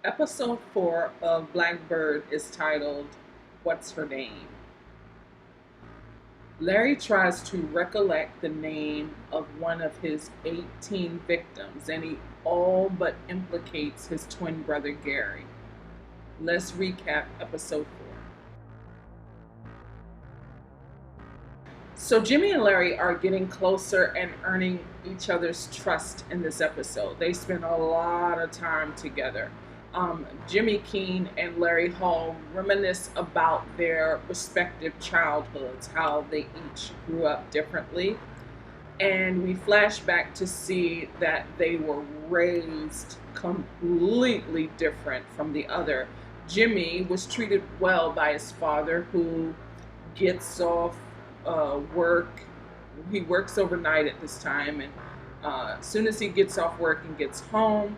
Episode 4 of Blackbird is titled, What's Her Name? Larry tries to recollect the name of one of his 18 victims, and he all but implicates his twin brother Gary. Let's recap episode 4. So Jimmy and Larry are getting closer and earning each other's trust in this episode. They spend a lot of time together. Jimmy Keene and Larry Hall reminisce about their respective childhoods, how they each grew up differently. And we flash back to see that they were raised completely different from the other. Jimmy was treated well by his father, who gets off work. He works overnight at this time, and as soon as he gets off work and gets home,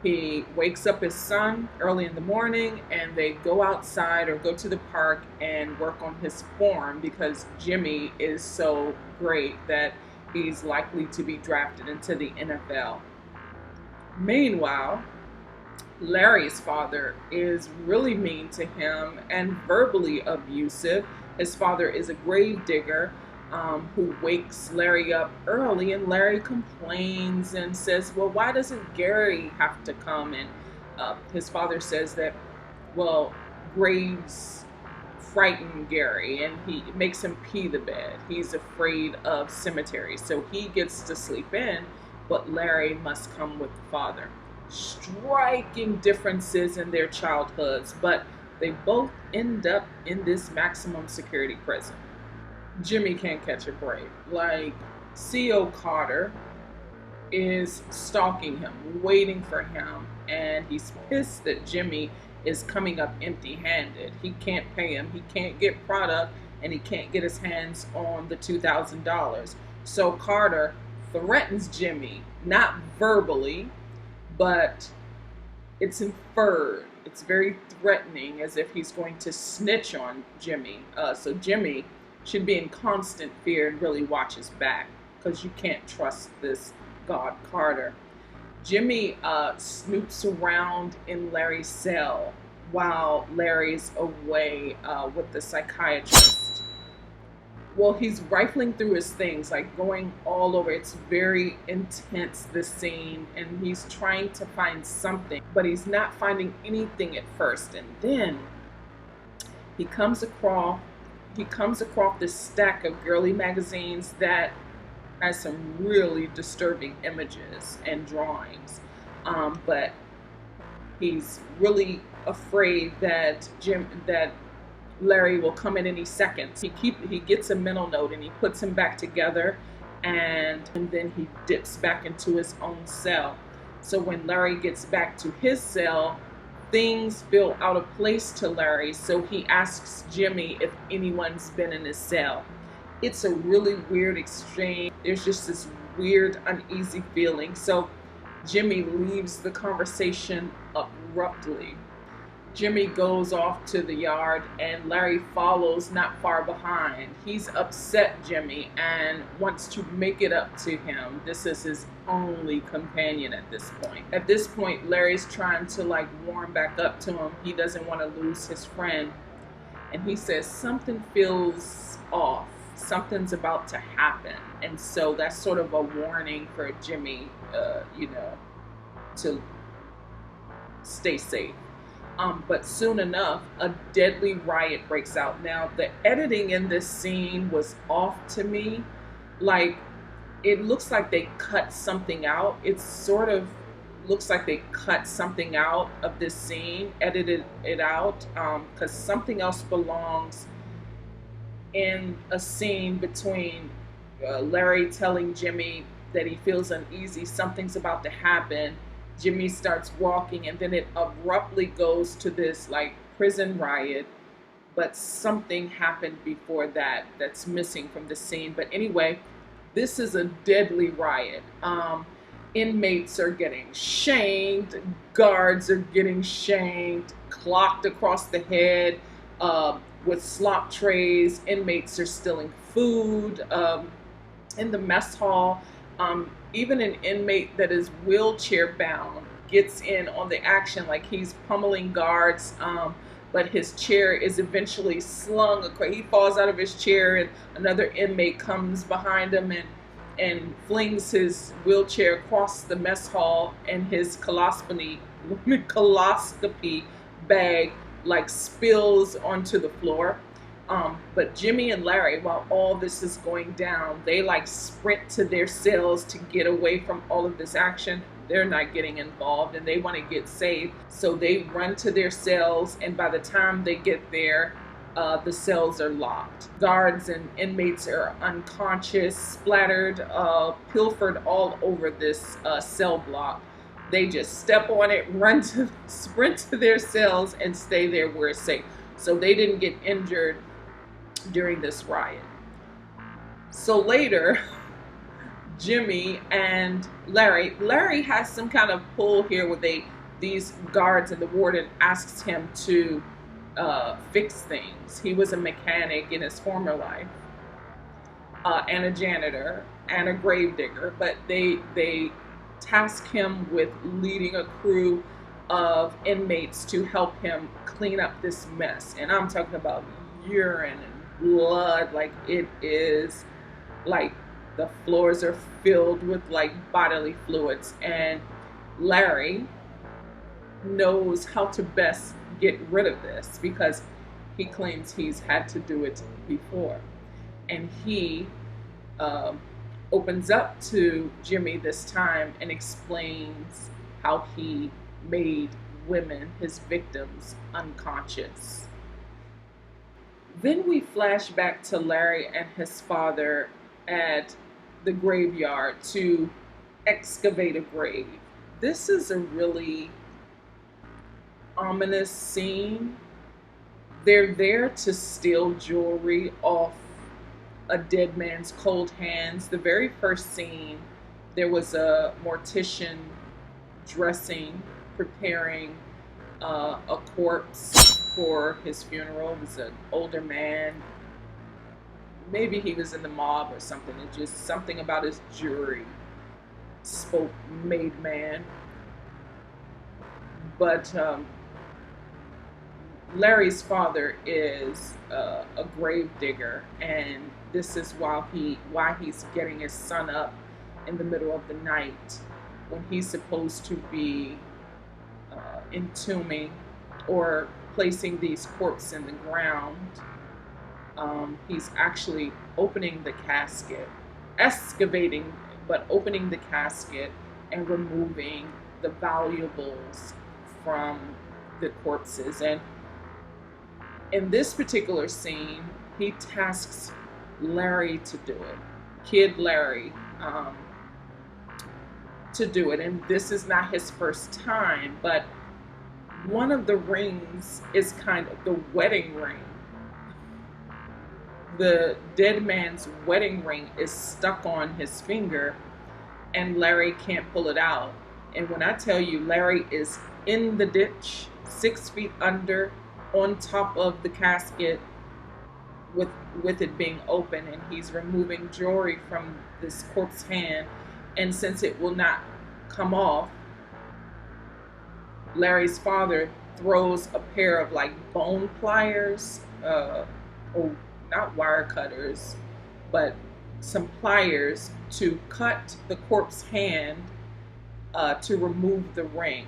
he wakes up his son early in the morning, and they go outside or go to the park and work on his form because Jimmy is so great that he's likely to be drafted into the NFL. Meanwhile, Larry's father is really mean to him and verbally abusive. His father is a gravedigger who wakes Larry up early, and Larry complains and says, well, why doesn't Gary have to come? And his father says that, well, graves frighten Gary, and he makes him pee the bed. He's afraid of cemeteries, so he gets to sleep in, but Larry must come with the father. Striking differences in their childhoods, but they both end up in this maximum security prison. Jimmy can't catch a break. Like, C.O. Carter is stalking him, waiting for him, and he's pissed that Jimmy is coming up empty-handed. He can't pay him, he can't get product, and he can't get his hands on the $2,000. So Carter threatens Jimmy, not verbally, but it's inferred. It's very threatening, as if he's going to snitch on Jimmy. So Jimmy should be in constant fear and really watch his back, because you can't trust this God Carter. Jimmy snoops around in Larry's cell while Larry's away with the psychiatrist. Well, he's rifling through his things, like going all over. It's very intense, this scene, and he's trying to find something, but he's not finding anything at first. And then he comes across this stack of girly magazines that has some really disturbing images and drawings. But he's really afraid that Larry will come in any second. He gets a mental note and he puts him back together, and then he dips back into his own cell. So when Larry gets back to his cell, things feel out of place to Larry, so he asks Jimmy if anyone's been in his cell. It's a really weird exchange. There's just this weird, uneasy feeling. So Jimmy leaves the conversation abruptly. Jimmy goes off to the yard, and Larry follows not far behind. He's upset Jimmy and wants to make it up to him. This is his only companion at this point. At this point, Larry's trying to warm back up to him. He doesn't want to lose his friend. And he says something feels off. Something's about to happen. And so that's sort of a warning for Jimmy, to stay safe. But soon enough, a deadly riot breaks out. Now, the editing in this scene was off to me. Like, it looks like they cut something out. It sort of looks like they cut something out of this scene, edited it out, because something else belongs in a scene between Larry telling Jimmy that he feels uneasy, something's about to happen. Jimmy starts walking, and then it abruptly goes to this prison riot, but something happened before that that's missing from the scene. But anyway, this is a deadly riot. Inmates are getting shanked, guards are getting shanked, clocked across the head with slop trays. Inmates are stealing food in the mess hall. Even an inmate that is wheelchair bound gets in on the action, like he's pummeling guards. But his chair is eventually slung. He falls out of his chair, and another inmate comes behind him and flings his wheelchair across the mess hall, and his coloscopy bag like spills onto the floor. But Jimmy and Larry, while all this is going down, they like sprint to their cells to get away from all of this action. They're not getting involved and they want to get saved. So they run to their cells, and by the time they get there, the cells are locked. Guards and inmates are unconscious, splattered, pilfered all over this cell block. They just step on it, sprint to their cells, and stay there where it's safe. So they didn't get injured during this riot. So later, Jimmy and Larry has some kind of pull here where these guards and the warden asks him to fix things. He was a mechanic in his former life, and a janitor and a gravedigger, but they task him with leading a crew of inmates to help him clean up this mess. And I'm talking about urine and blood, like it is like the floors are filled with like bodily fluids, and Larry knows how to best get rid of this because he claims he's had to do it before. And he opens up to Jimmy this time and explains how he made women, his victims, unconscious. Then we flash back to Larry and his father at the graveyard to excavate a grave. This is a really ominous scene. They're there to steal jewelry off a dead man's cold hands. The very first scene, there was a mortician dressing, preparing a corpse for his funeral. It was an older man. Maybe he was in the mob or something. It just something about his jewelry made man. But Larry's father is a grave digger, and this is why he's getting his son up in the middle of the night when he's supposed to be entombing or placing these corpses in the ground. He's actually opening the casket, excavating, but opening the casket and removing the valuables from the corpses. And in this particular scene, he tasks Larry to do it, kid Larry, to do it. And this is not his first time, but one of the rings is kind of the wedding ring. The dead man's wedding ring is stuck on his finger, and Larry can't pull it out. And when I tell you, Larry is in the ditch, 6 feet under, on top of the casket, with it being open, and he's removing jewelry from this corpse's hand. And since it will not come off, Larry's father throws a pair of like bone pliers, or not wire cutters, but some pliers to cut the corpse's hand to remove the ring.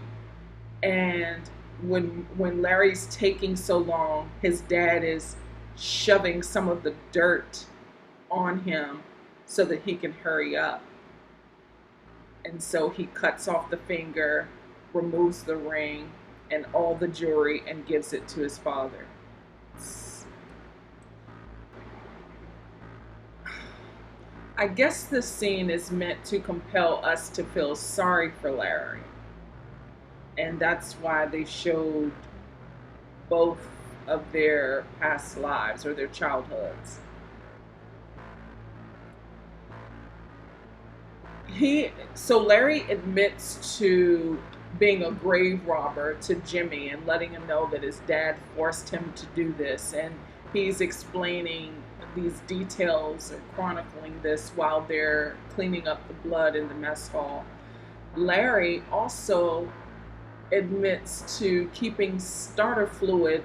And when Larry's taking so long, his dad is shoving some of the dirt on him so that he can hurry up. And so he cuts off the finger, removes the ring and all the jewelry, and gives it to his father. I guess this scene is meant to compel us to feel sorry for Larry. And that's why they showed both of their past lives or their childhoods. So Larry admits to being a grave robber to Jimmy and letting him know that his dad forced him to do this. And he's explaining these details or chronicling this while they're cleaning up the blood in the mess hall. Larry also admits to keeping starter fluid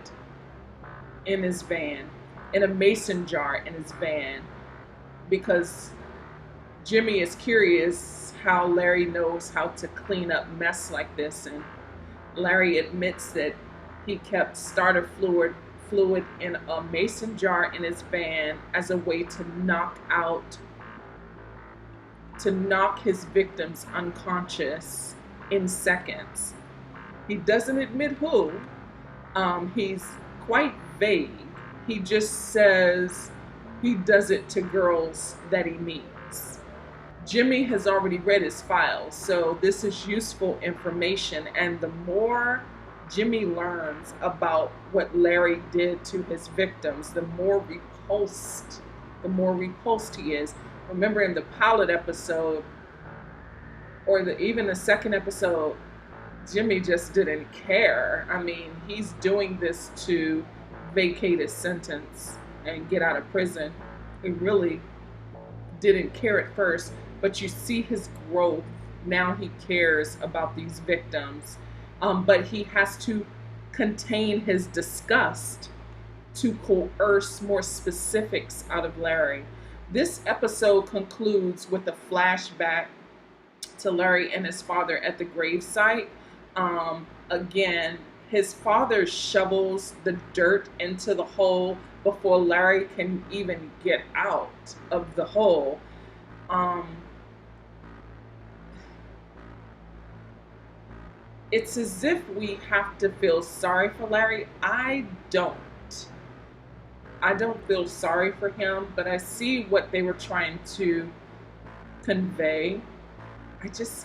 in his van, in a mason jar in his van, because Jimmy is curious how Larry knows how to clean up mess like this, and Larry admits that he kept starter fluid in a mason jar in his van as a way to knock his victims unconscious in seconds. He doesn't admit who. He's quite vague. He just says he does it to girls that he meets. Jimmy has already read his files, so this is useful information. And the more Jimmy learns about what Larry did to his victims, the more repulsed he is. Remember in the pilot episode, or even the second episode, Jimmy just didn't care. I mean, he's doing this to vacate his sentence and get out of prison. He really didn't care at first, but you see his growth. Now he cares about these victims, but he has to contain his disgust to coerce more specifics out of Larry. This episode concludes with a flashback to Larry and his father at the gravesite. Again, his father shovels the dirt into the hole before Larry can even get out of the hole. It's as if we have to feel sorry for Larry. I don't feel sorry for him, but I see what they were trying to convey.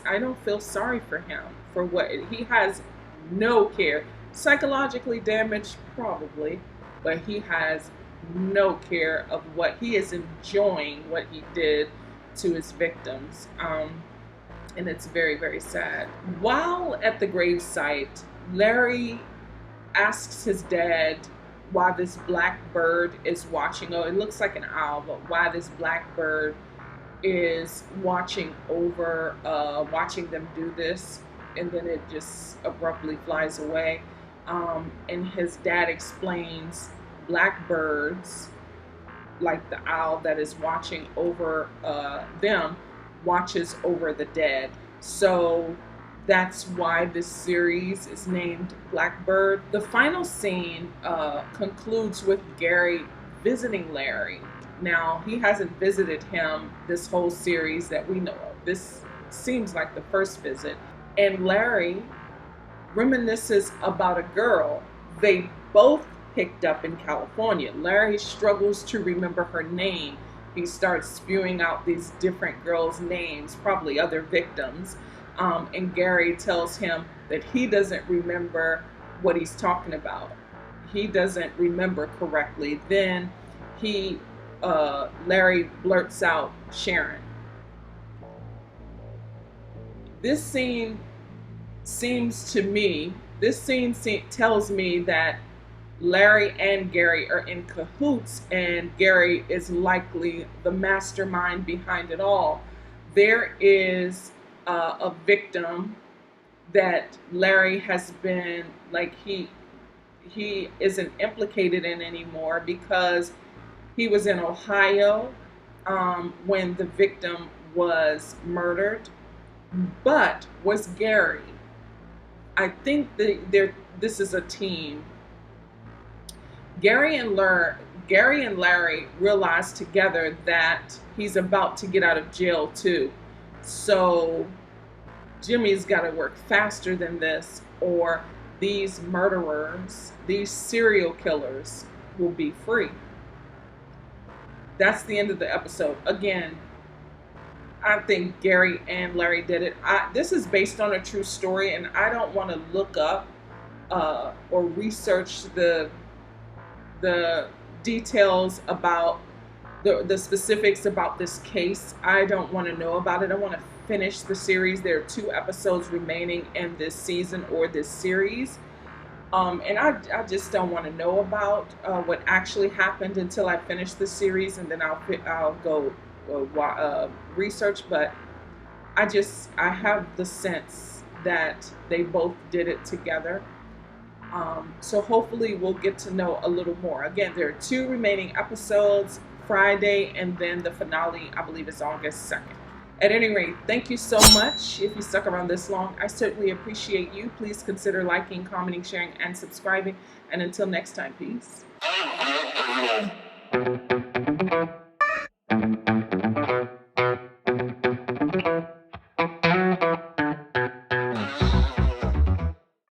I don't feel sorry for him for what he has. No care. Psychologically damaged, probably, but he has no care of what he is enjoying, what he did to his victims. And it's very, very sad. While at the gravesite, Larry asks his dad why this black bird is watching. Oh, it looks like an owl, but why this black bird is watching them do this, and then it just abruptly flies away. And his dad explains black birds, like the owl that is watching over them, watches over the dead. So that's why this series is named Blackbird. The final scene concludes with Gary visiting Larry. Now, he hasn't visited him this whole series that we know of. This seems like the first visit. And Larry reminisces about a girl they both picked up in California. Larry struggles to remember her name. He starts spewing out these different girls' names, probably other victims. And Gary tells him that he doesn't remember what he's talking about. He doesn't remember correctly. Then Larry blurts out Sharon. This scene tells me that Larry and Gary are in cahoots, and Gary is likely the mastermind behind it all. There is a victim that Larry has been, like, he isn't implicated in anymore because he was in Ohio when the victim was murdered, but was Gary. I think this is a team. Gary and Larry realize together that he's about to get out of jail too. So Jimmy's got to work faster than this, or these murderers, these serial killers, will be free. That's the end of the episode. Again, I think Gary and Larry did it. This is based on a true story, and I don't want to look up or research the details about the specifics about this case. I don't want to know about it. I want to finish the series. There are 2 episodes remaining in this season or this series. And I just don't want to know about what actually happened until I finish the series, and then I'll go research. But I have the sense that they both did it together. So hopefully we'll get to know a little more. Again, there are 2 remaining episodes, Friday, and then the finale, I believe, is August 2nd. At any rate, thank you so much. If you stuck around this long, I certainly appreciate you. Please consider liking, commenting, sharing, and subscribing. And until next time, peace.